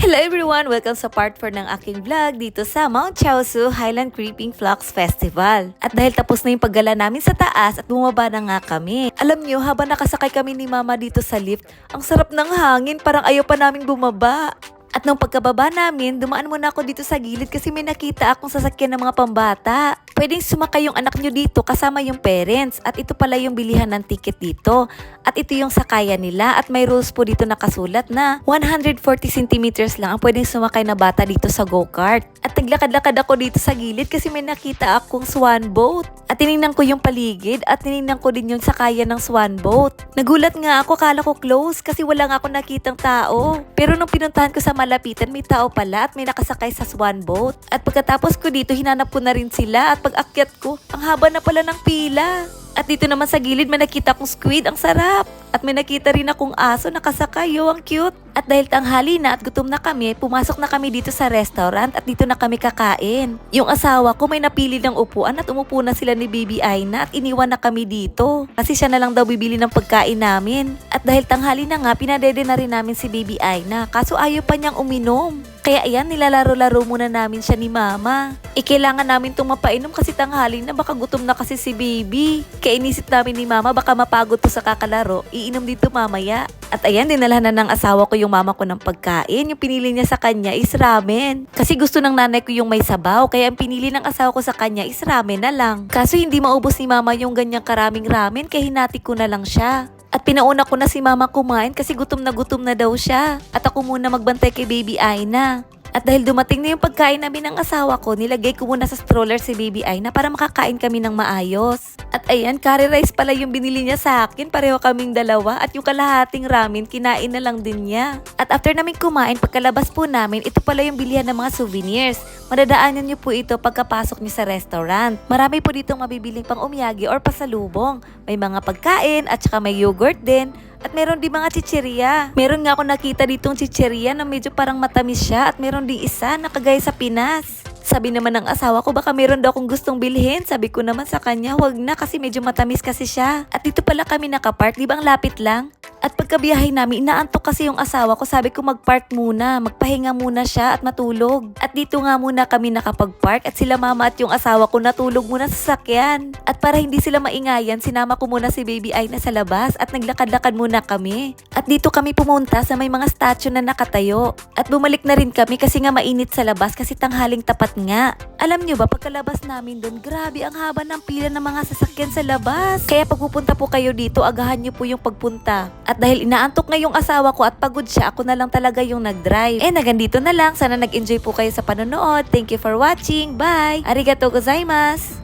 Hello everyone! Welcome sa part 4 ng aking vlog dito sa Mount Chaosu Highland Creeping Flux Festival. At dahil tapos na yung paggala namin sa taas at bumaba na nga kami. Alam nyo, habang nakasakay kami ni Mama dito sa lift, ang sarap ng hangin, parang ayaw pa naming bumaba. At nung pagkababa namin, dumaan muna ako dito sa gilid kasi may nakita akong sasakyan ng mga pambata. Pwedeng sumakay yung anak nyo dito kasama yung parents. At ito pala yung bilihan ng ticket dito. At ito yung sakayan nila. At may rules po dito nakasulat na 140 centimeters lang ang pwedeng sumakay na bata dito sa go-kart. At naglakad-lakad ako dito sa gilid kasi may nakita akong swan boat. At tinignan ko yung paligid at tinignan ko din yung sakayan ng swan boat. Nagulat nga ako, kala ko close kasi wala nga ako nakitang tao. Pero nung pinuntahan ko sa malapitan, may tao pala at may nakasakay sa swan boat. At pagkatapos ko dito, hinanap ko na rin sila at pag-akyat ko, ang haba na pala ng pila. At dito naman sa gilid, may nakita akong squid, ang sarap. At may nakita rin akong aso nakasakay, ang cute. At dahil tanghali na at gutom na kami, pumasok na kami dito sa restaurant at dito na kami kakain. Yung asawa ko may napili ng upuan at umupo na sila ni Baby Aina at iniwan na kami dito. Kasi siya na lang daw bibili ng pagkain namin. At dahil tanghali na nga, pinadede na rin namin si Baby Aina. Kaso ayaw pa niyang uminom. Kaya ayan, nilalaro-laro muna namin siya ni Mama. Kailangan namin itong mapainom kasi tanghali na, baka gutom na kasi si Baby. Kaya inisip namin ni Mama baka mapagod to sa kakalaro, iinom dito mamaya. At ayan, dinalhan na ng asawa ko yung mama ko ng pagkain. Yung pinili niya sa kanya is ramen. Kasi gusto ng nanay ko yung may sabaw, kaya ang pinili ng asawa ko sa kanya is ramen na lang. Kaso hindi maubos ni Mama yung ganyang karaming ramen, kaya hinati ko na lang siya. At pinauna ko na si Mama kumain kasi gutom na daw siya. At ako muna magbantay kay Baby Aina. At dahil dumating na yung pagkain namin ng asawa ko, nilagay ko muna sa stroller si Baby Aina para makakain kami ng maayos. At ayan, curry rice pala yung binili niya sa akin, pareho kaming dalawa. At yung kalahating ramen, kinain na lang din niya. At after namin kumain, pagkalabas po namin, ito pala yung bilihan ng mga souvenirs. Madadaanan niyo po ito pagkapasok niyo sa restaurant. Marami po ditong mabibiling pang umyagi or pasalubong. May mga pagkain at saka may yogurt din. At meron din mga chichirya. Meron nga ako nakita ditong chichirya na medyo parang matamis siya at meron din isa na kagaya sa Pinas. Sabi naman ng asawa ko baka meron daw akong gustong bilhin. Sabi ko naman sa kanya, wag na kasi medyo matamis kasi siya. At dito pala kami nakapark, di ba ang lapit lang? At pagkabiyahe namin, inaantok kasi yung asawa ko. Sabi ko magpark muna, magpahinga muna siya at matulog. At dito nga muna kami nakapagpark at sila Mama at yung asawa ko natulog muna sa sakyan. At para hindi sila maingayan, sinama ko muna si Baby Aina sa labas at naglakad-lakad muna kami. At dito kami pumunta sa may mga statue na nakatayo. At bumalik na rin kami kasi nga mainit sa labas kasi tanghaling tapat nga. Alam nyo ba, pagkalabas namin doon, grabe ang haba ng pila ng mga sasakyan sa labas. Kaya pag pupunta po kayo dito, agahan nyo po yung pagpunta. At dahil inaantok nga yung asawa ko at pagod siya, ako na lang talaga yung nag-drive. Hanggang dito na lang. Sana nag-enjoy po kayo sa panonood. Thank you for watching. Bye! Arigatou gozaimasu!